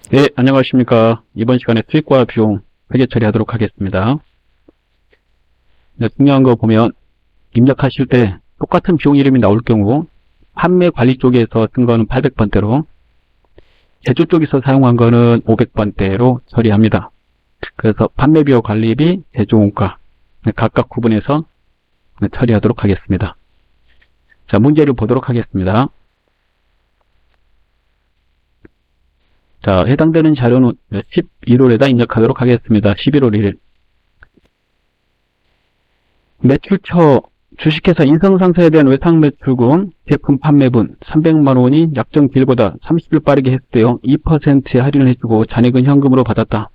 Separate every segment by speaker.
Speaker 1: 네, 안녕하십니까. 이번 시간에 수익과 비용 회계 처리하도록 하겠습니다. 네, 중요한 거 보면 입력하실 때 똑같은 비용 이름이 나올 경우 판매 관리 쪽에서 쓴 거는 800번대로 제조 쪽에서 사용한 거는 500번대로 처리합니다. 그래서 판매비용 관리비, 제조원가 각각 구분해서 처리하도록 하겠습니다. 자, 문제를 보도록 하겠습니다. 자, 해당되는 자료는 11월에다 입력하도록 하겠습니다. 11월 1일. 매출처 주식회사 인성상사에 대한 외상매출금 제품 판매분 300만원이 약정 기일보다 30일 빠르게 했을 때요 2%의 할인을 해주고 잔액은 현금으로 받았다.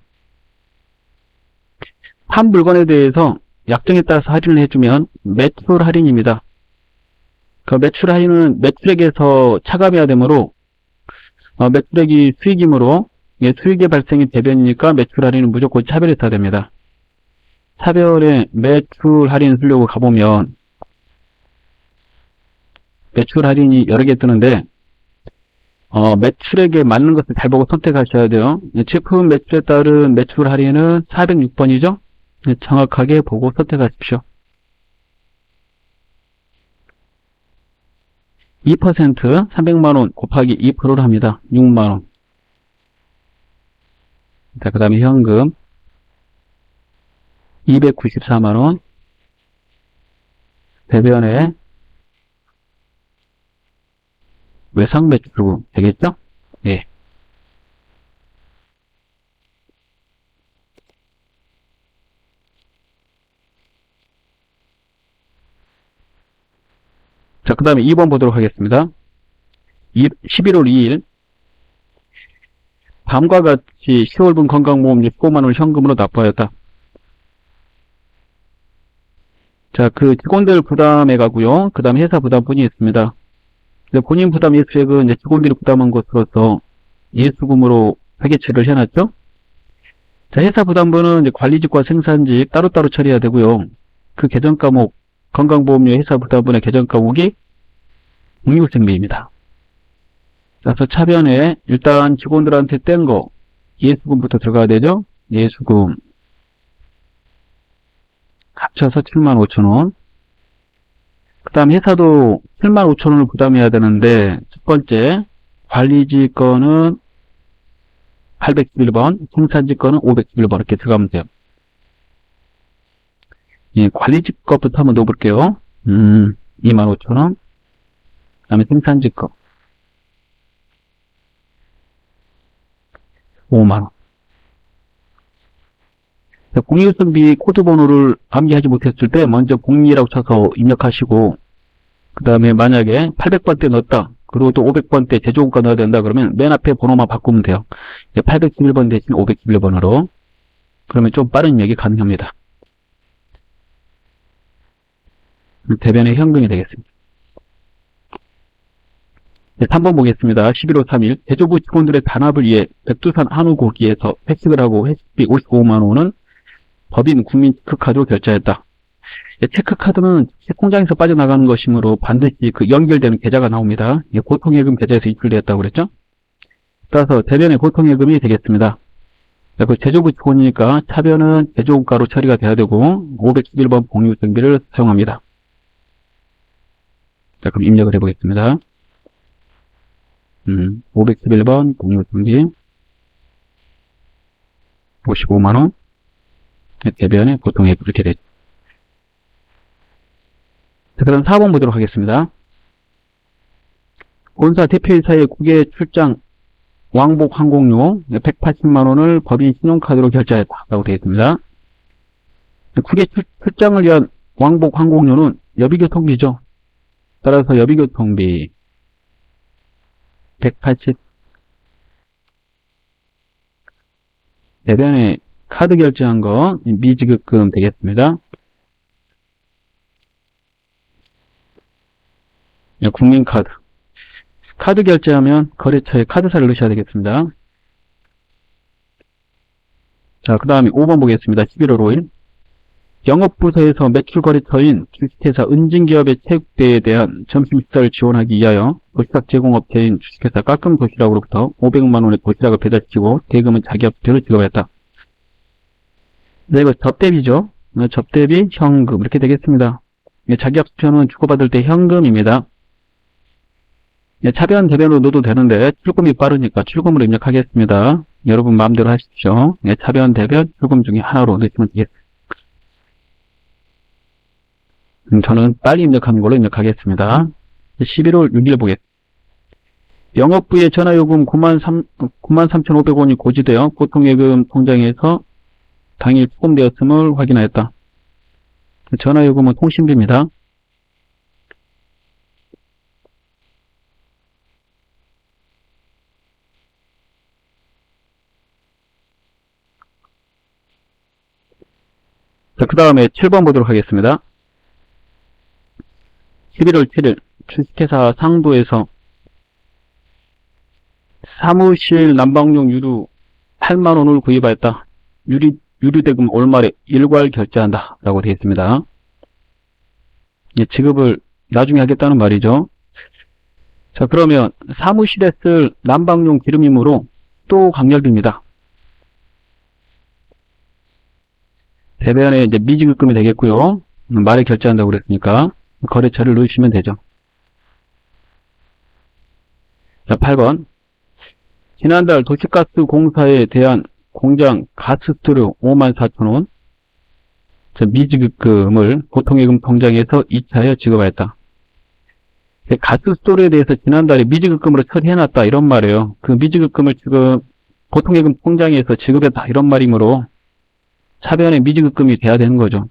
Speaker 1: 판 물건에 대해서 약정에 따라서 할인을 해주면 매출 할인입니다. 그 매출 할인은 매출액에서 차감해야 되므로 매출액이 수익이므로 수익의 발생이 대변이니까 매출 할인은 무조건 차별해서 됩니다. 차별에 매출 할인 쓰려고 가보면 매출 할인이 여러 개 뜨는데 매출액에 맞는 것을 잘 보고 선택하셔야 돼요. 제품 매출에 따른 매출 할인은 406번이죠. 정확하게 보고 선택하십시오. 2% 300만원 곱하기 2%를 합니다. 6만원. 자, 그 다음에 현금 294만원 대변에 외상 매출금 되겠죠? 예. 자, 그 다음에 2번 보도록 하겠습니다. 11월 2일 다음과 같이 10월분 건강보험료 15만원을 현금으로 납부하였다. 자, 그 직원들 부담해 가고요. 그 다음에 회사 부담분이 있습니다. 본인 부담 예수액은 이제 직원들이 부담한 것으로서 예수금으로 회계처리를 해놨죠. 자, 회사 부담분은 이제 관리직과 생산직 따로따로 처리해야 되고요. 그 계정 과목, 건강보험료 회사 부담분의 계정 과목이 공유생비입니다. 그래서 차변에 일단 직원들한테 뗀 거 예수금부터 들어가야 되죠. 예수금 합쳐서 75,000원. 그 다음 회사도 75,000원을 부담해야 되는데 첫 번째 관리직 거는 811번, 생산직 거는 511번 이렇게 들어가면 돼요. 예, 관리직 거부터 한번 넣어볼게요. 25,000원. 그 다음에 생산직 거 5만원. 공유성비 코드 번호를 암기하지 못했을 때 먼저 02라고 쳐서 입력하시고 그 다음에 만약에 800번대 넣었다. 그리고 또 500번대 제조원가 넣어야 된다. 그러면 맨 앞에 번호만 바꾸면 돼요. 811번 대신 511번으로. 그러면 좀 빠른 입력이 가능합니다. 대변의 현금이 되겠습니다. 3번 보겠습니다. 11월 3일 제조부 직원들의 단합을 위해 백두산 한우고기에서 회식을 하고 회식비 55만원은 법인 국민 체크카드로 결제했다. 체크카드는 통장에서 빠져나가는 것이므로 반드시 그 연결되는 계좌가 나옵니다. 고통예금 계좌에서 입출되었다고 그랬죠? 따라서 대변의 고통예금이 되겠습니다. 그 제조부 직원이니까 차변은 제조원가로 처리가 돼야 되고 511번 공유증비를 사용합니다. 자, 그럼 입력을 해보겠습니다. 511번 공유증비 55만원 대변의 고통예금 이렇게 되죠. 자, 그럼 4번 보도록 하겠습니다. 본사 대표이사의 국외 출장 왕복 항공료 180만원을 법인 신용카드로 결제했다고 되어 있습니다. 국외 출장을 위한 왕복 항공료는 여비교통비죠. 따라서 여비교통비 180 대변에 카드 결제한 거 미지급금 되겠습니다. 국민카드 카드 결제하면 거래처에 카드사를 넣으셔야 되겠습니다. 자, 그 다음에 5번 보겠습니다. 11월 5일 영업부서에서 매출거래처인 주식회사 은진기업의 체육대회에 대한 점심 식사를 지원하기 위하여 도시락 제공업체인 주식회사 까끔도시락으로부터 500만원의 도시락을 배달시키고 대금은 자기 합표로 지급하였다. 네, 이거 접대비죠. 접대비, 현금 이렇게 되겠습니다. 자기 합표는 주고받을 때 현금입니다. 차변, 대변으로 넣어도 되는데 출금이 빠르니까 출금으로 입력하겠습니다. 여러분 마음대로 하십시오. 차변, 대변, 출금 중에 하나로 넣으시면 되겠습니다. 저는 빨리 입력하는 걸로 입력하겠습니다. 11월 6일 보겠습니다. 영업부의 전화요금 93,500원이 고지되어 보통예금 통장에서 당일 수금되었음을 확인하였다. 전화요금은 통신비입니다. 자, 그 다음에 7번 보도록 하겠습니다. 11월 7일 주식회사 상도에서 사무실 난방용 유류 8만원을 구입하였다. 유류대금 올 말에 일괄 결제한다 라고 되어 있습니다. 지급을 나중에 하겠다는 말이죠. 자, 그러면 사무실에 쓸 난방용 기름이므로 또 강렬비입니다. 대변에 이제 미지급금이 되겠고요. 말에 결제한다고 그랬으니까 거래처를 넣으시면 되죠. 자, 8번. 지난달 도시가스 공사에 대한 공장 가스수로 54,000원 미지급금을 보통예금 통장에서 2차에 지급하였다. 가스수로에 대해서 지난달에 미지급금으로 처리해놨다 이런 말이에요. 그 미지급금을 지금 보통예금 통장에서 지급했다 이런 말이므로 차변에 미지급금이 돼야 되는 거죠.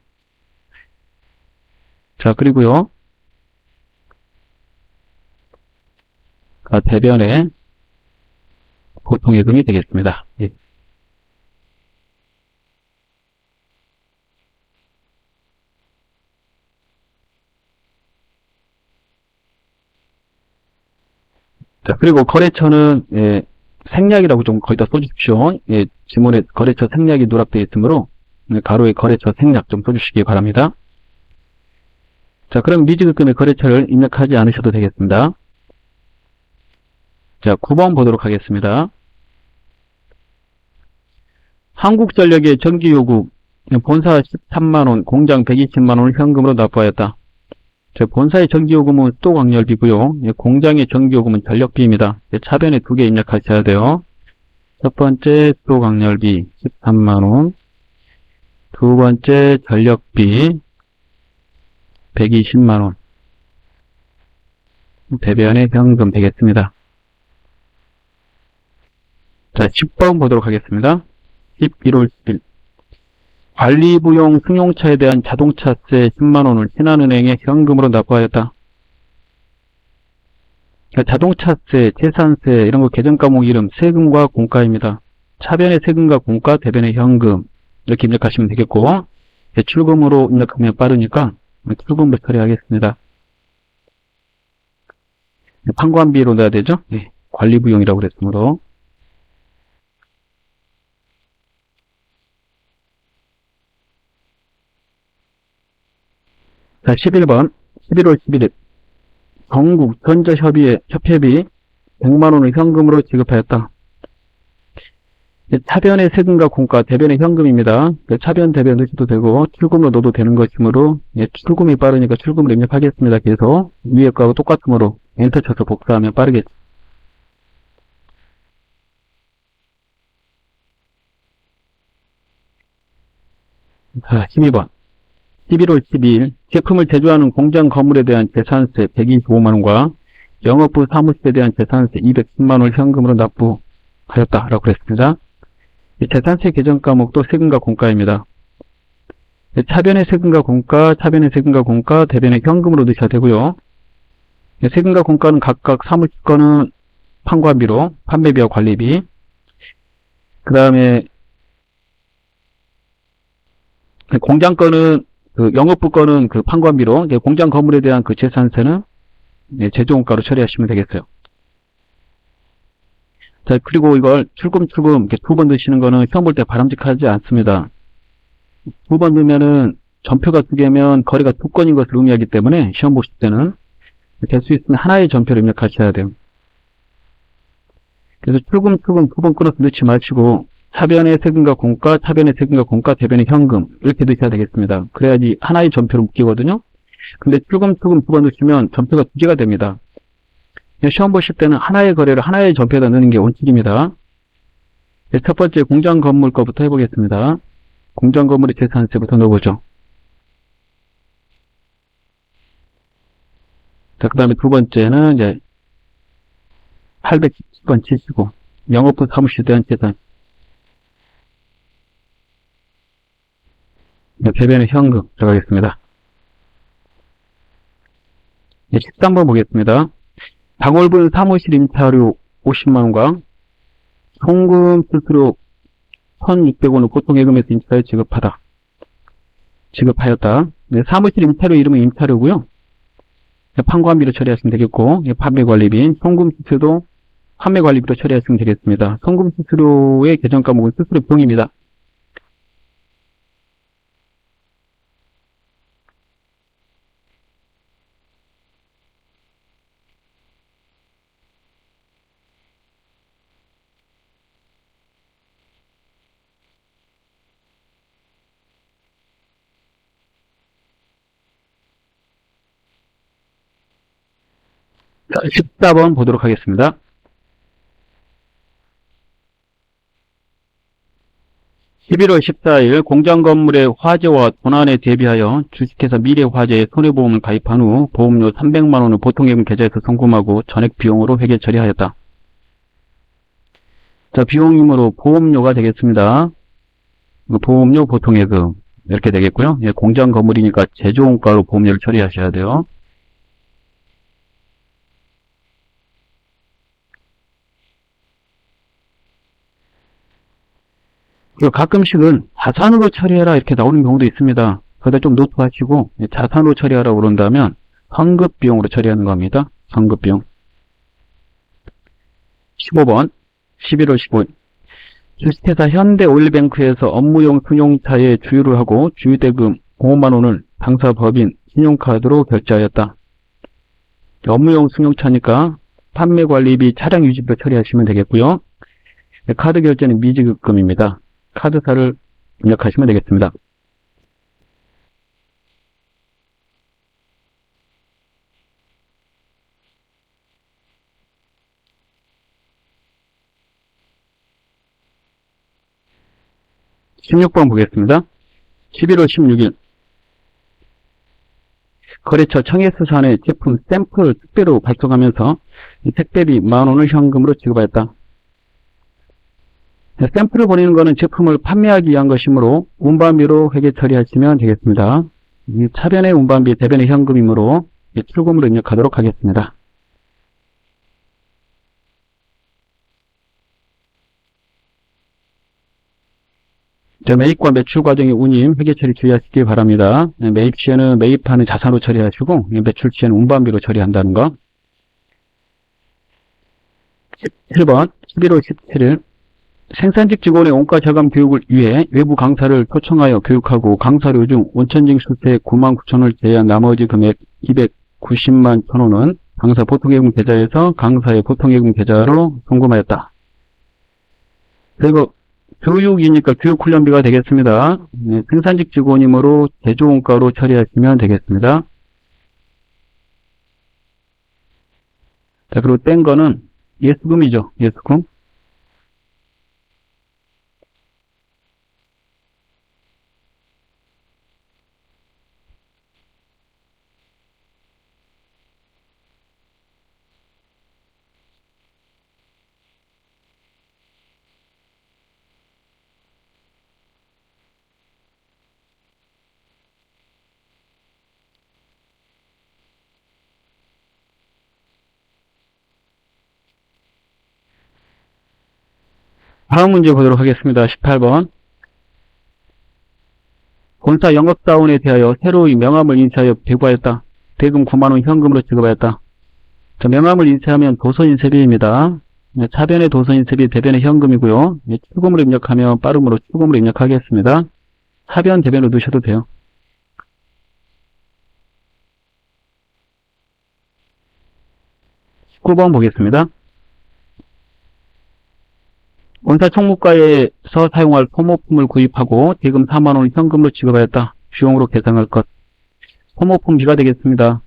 Speaker 1: 자, 그리고요. 대변에 보통예금이 되겠습니다. 예. 자, 그리고 거래처는 생략이라고 좀 거기다 써주십시오. 지문에 거래처 생략이 누락되어 있으므로 가로에 거래처 생략 좀 써주시기 바랍니다. 자, 그럼 미지급금의 거래처를 입력하지 않으셔도 되겠습니다. 자, 9번 보도록 하겠습니다. 한국전력의 전기요금 본사 13만원, 공장 120만원을 현금으로 납부하였다. 자, 본사의 전기요금은 수도광열비고요. 공장의 전기요금은 전력비입니다. 차변에 두 개 입력하셔야 돼요. 첫 번째 수도광열비 13만원, 두 번째 전력비 120만원. 대변에 현금 되겠습니다. 자, 10번 보도록 하겠습니다. 11월 10일. 관리부용 승용차에 대한 자동차세 10만원을 신한은행에 현금으로 납부하였다. 자동차세, 재산세, 이런 거 계정과목 이름, 세금과 공과입니다. 차변의 세금과 공과, 대변의 현금. 이렇게 입력하시면 되겠고, 출금으로 입력하면 빠르니까 출금으로 처리하겠습니다. 판관비로 넣어야 되죠? 네, 관리부용이라고 그랬으므로. 자, 11번. 11월 11일. 전국 전자협의회 협회비 100만원을 현금으로 지급하였다. 차변의 세금과 공과, 대변의 현금입니다. 차변, 대변 넣으셔도 되고 출금으로 넣어도 되는 것이므로 출금이 빠르니까 출금을 입력하겠습니다. 계속 위에 거하고 똑같으므로 엔터 쳐서 복사하면 빠르겠죠. 자, 12번. 11월 12일 제품을 제조하는 공장 건물에 대한 재산세 125만원과 영업부 사무실에 대한 재산세 210만원을 현금으로 납부하였다라고 그랬습니다. 재산세 계정 과목도 세금과 공과입니다. 차변의 세금과 공과, 차변의 세금과 공과, 대변의 현금으로 넣으셔야 되고요. 세금과 공과는 각각 사무실 거는 판관비로, 판매비와 관리비, 그 다음에 공장 거는 영업부 거는 판관비로, 공장 건물에 대한 재산세는 제조원가로 처리하시면 되겠어요. 자, 그리고 이걸 출금 이렇게 두 번 넣으시는 거는 시험 볼 때 바람직하지 않습니다. 두 번 넣으면은 전표가 두 개면 거리가 두 건인 것을 의미하기 때문에 시험 보실 때는 될 수 있으면 하나의 전표를 입력하셔야 돼요. 그래서 출금 두 번 끊어서 넣지 마시고 차변의 세금과 공과, 차변의 세금과 공과, 대변의 현금 이렇게 넣으셔야 되겠습니다. 그래야지 하나의 전표로 묶이거든요. 근데 출금 두 번 넣으시면 전표가 두 개가 됩니다. 시험 보실 때는 하나의 거래를 하나의 전표에다 넣는 게 원칙입니다. 첫 번째 공장 건물 거부터 해보겠습니다. 공장 건물의 재산세부터 넣어보죠. 자, 그 다음에 두 번째는 이제 817번 치시고 영업부 사무실에 대한 재산. 대변의 현금 들어가겠습니다. 13번 보겠습니다. 당월분 사무실 임차료 50만원과 송금 수수료 1,600원을 보통예금에서 임차료에 지급하였다. 네, 사무실 임차료 이름은 임차료고요. 판관비로 처리하시면 되겠고, 판매관리비, 송금 수수료도 판매관리비로 처리하시면 되겠습니다. 송금 수수료의 계정 과목은 수수료 비용입니다. 자, 14번 보도록 하겠습니다. (11월 14일) 공장 건물의 화재와 도난에 대비하여 주식회사 미래화재에 손해보험을 가입한 후 보험료 300만원을 보통예금 계좌에서 송금하고 전액 비용으로 회계 처리하였다. 자, 비용이므로 보험료가 되겠습니다. 보험료 보통예금 이렇게 되겠고요. 공장 건물이니까 제조원가로 보험료를 처리하셔야 돼요. 그리고 가끔씩은 자산으로 처리해라 이렇게 나오는 경우도 있습니다. 거기다 좀 노트하시고 자산으로 처리하라고 그런다면 선급비용으로 처리하는 겁니다. 선급비용. 15번 11월 15일 주식회사 현대오일뱅크에서 업무용 승용차에 주유를 하고 주유대금 5만원을 당사 법인 신용카드로 결제하였다. 업무용 승용차니까 판매관리비 차량유지비로 처리하시면 되겠고요. 카드 결제는 미지급금입니다. 카드사를 입력하시면 되겠습니다. (16번) 보겠습니다. 11월 16일 거래처 청해수산에 제품 샘플을 택배로 발송하면서 택배비 만원을 현금으로 지급하였다. 샘플을 보내는 것은 제품을 판매하기 위한 것이므로 운반비로 회계 처리하시면 되겠습니다. 차변의 운반비, 대변의 현금이므로 출금으로 입력하도록 하겠습니다. 매입과 매출 과정의 운임, 회계 처리 주의하시기 바랍니다. 매입 시에는 매입하는 자산으로 처리하시고 매출 시에는 운반비로 처리한다는 거. 17번 11월 17일 생산직 직원의 원가 절감 교육을 위해 외부 강사를 초청하여 교육하고 강사료 중 원천징 수세 99,000원을 제외한 나머지 금액 290만 1,000원은 강사 보통예금 계좌에서 강사의 보통예금 계좌로 송금하였다. 그리고 교육이니까 교육훈련비가 되겠습니다. 생산직 직원이므로 제조원가로 처리하시면 되겠습니다. 자, 그리고 뗀 거는 예수금이죠. 예수금. 다음 문제 보도록 하겠습니다. 18번. 본사 영업사원에 대하여 새로이 명함을 인쇄하여 배부하였다. 대금 9만원 현금으로 지급하였다. 자, 명함을 인쇄하면 도서인쇄비입니다. 차변의 도서인쇄비, 대변의 현금이고요. 출금으로 입력하면 빠름으로 출금으로 입력하겠습니다. 차변, 대변으로 넣으셔도 돼요. 19번 보겠습니다. 원사총무과에서 사용할 소모품을 구입하고 대금 4만원을 현금으로 지급하였다. 비용으로 계산할 것. 소모품비가 되겠습니다.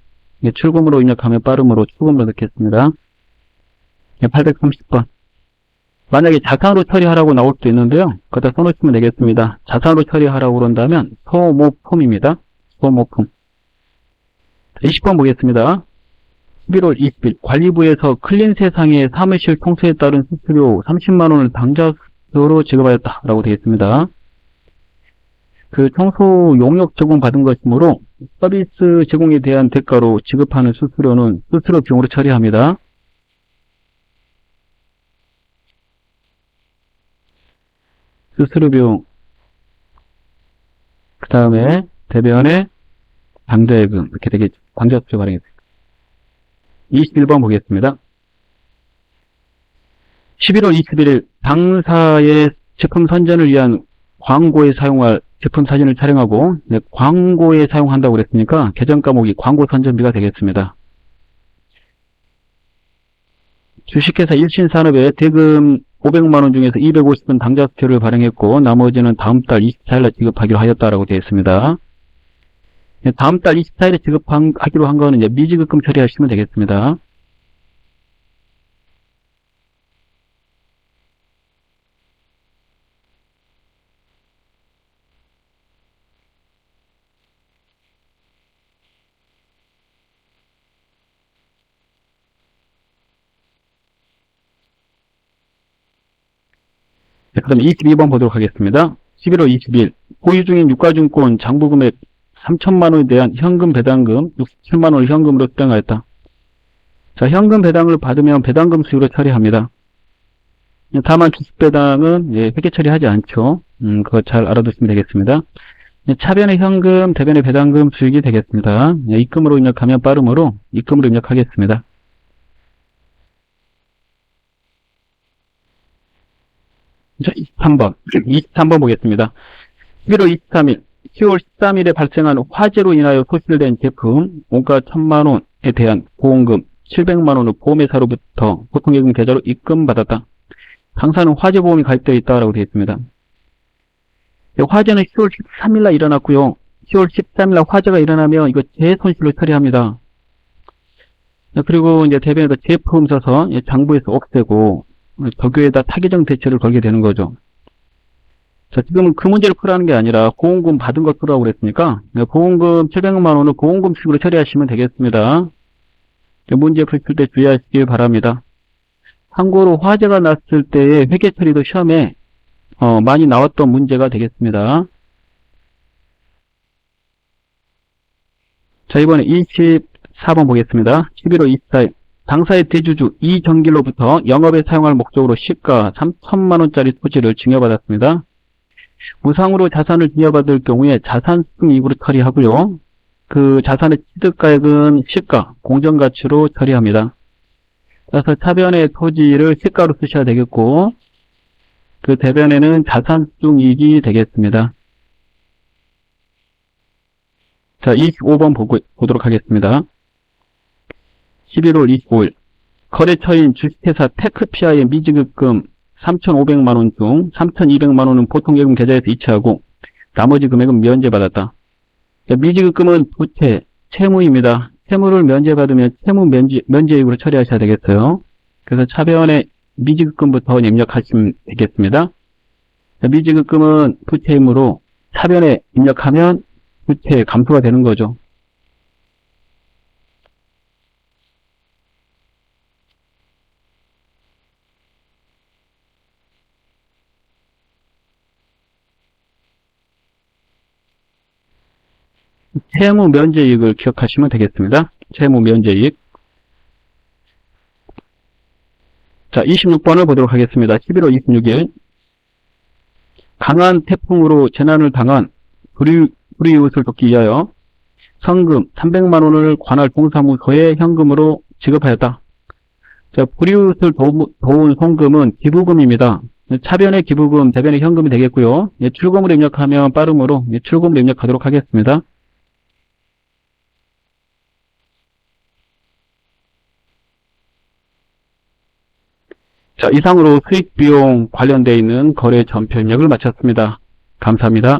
Speaker 1: 출금으로 입력하면 빠름으로 출금으로 넣겠습니다. 830번. 만약에 자산으로 처리하라고 나올 수도 있는데요. 거기다 써놓으시면 되겠습니다. 자산으로 처리하라고 그런다면 소모품입니다. 소모품. 20번 보겠습니다. 11월 20일 관리부에서 클린 세상의 사무실 통수에 따른 수수료 30만원을 당좌수로 지급하였다 라고 되어 있습니다. 그 청소 용역 제공 받은 것이므로 서비스 제공에 대한 대가로 지급하는 수수료는 수수료 비용으로 처리합니다. 수수료 비용, 그 다음에 대변의 당좌예금 이렇게 되겠죠. 당좌수표 발행했습니다. 21번 보겠습니다. 11월 21일 당사의 제품 선전을 위한 광고에 사용할 제품 사진을 촬영하고 광고에 사용한다고 그랬으니까 계정 과목이 광고 선전비가 되겠습니다. 주식회사 일신산업에 대금 500만원 중에서 250은 당좌수표를 발행했고 나머지는 다음 달 24일에 지급하기로 하였다라고 되어 있습니다. 다음 달 24일에 지급하기로 한 거는 이제 미지급금 처리하시면 되겠습니다. 그 다음에 22번 보도록 하겠습니다. 11월 20일 보유 중인 유가증권 장부금액 3천만원에 대한 현금 배당금 67만원을 현금으로 수령하였다. 자, 현금 배당을 받으면 배당금 수익으로 처리합니다. 다만 주식 배당은 회계 처리하지 않죠. 그거 잘 알아두시면 되겠습니다. 차변의 현금, 대변의 배당금 수익이 되겠습니다. 입금으로 입력하면 빠름으로 입금으로 입력하겠습니다. 자, 23번 보겠습니다. 11월 23일 10월 13일에 발생한 화재로 인하여 소실된 제품 원가 1000만원에 대한 보험금 700만원을 보험회사로부터 보통예금 계좌로 입금받았다. 당사는 화재보험이 가입되어 있다고 되어 있습니다. 화재는 10월 13일날 일어났고요. 10월 13일날 화재가 일어나면 이거 재손실로 처리합니다. 그리고 이제 대변에서 제품 써서 장부에서 없애고 덕유에다 타개정 대체를 걸게 되는 거죠. 자, 지금은 그 문제를 풀어하는 게 아니라 보험금 받은 걸 풀어라고 그랬으니까 보험금 700만원을 보험금식으로 처리하시면 되겠습니다. 문제 풀 때 주의하시길 바랍니다. 참고로 화재가 났을 때의 회계 처리도 시험에 많이 나왔던 문제가 되겠습니다. 자, 이번에 24번 보겠습니다. 11월 24일 당사의 대주주 이정길로부터 영업에 사용할 목적으로 시가 3천만원짜리 토지를 증여받았습니다. 무상으로 자산을 증여받을 경우에 자산수증 이익으로 처리하고요. 그 자산의 취득가액은 시가, 공정가치로 처리합니다. 그래서 차변의 토지를 시가로 쓰셔야 되겠고 그 대변에는 자산수증 이익이 되겠습니다. 자, 25번 보도록 하겠습니다. 11월 25일 거래처인 주식회사 테크피아의 미지급금 3,500만원 중 3,200만원은 보통예금 계좌에서 이체하고 나머지 금액은 면제받았다. 미지급금은 부채, 채무입니다. 채무를 면제받으면 채무 면제이익으로 처리하셔야 되겠어요. 그래서 차변에 미지급금부터 입력하시면 되겠습니다. 미지급금은 부채이므로 차변에 입력하면 부채 감소가 되는 거죠. 채무 면제이익을 기억하시면 되겠습니다. 채무 면제이익. 자, 26번을 보도록 하겠습니다. 11월 26일 강한 태풍으로 재난을 당한 불이웃을 돕기 위하여 성금 300만원을 관할 동사무소에 현금으로 지급하였다. 자, 불이웃을 도운 송금은 기부금입니다. 차변의 기부금, 대변의 현금이 되겠고요. 출금으로 입력하면 빠름으로 출금으로 입력하도록 하겠습니다. 자, 이상으로 수익 비용 관련되어 있는 거래 전표 입력을 마쳤습니다. 감사합니다.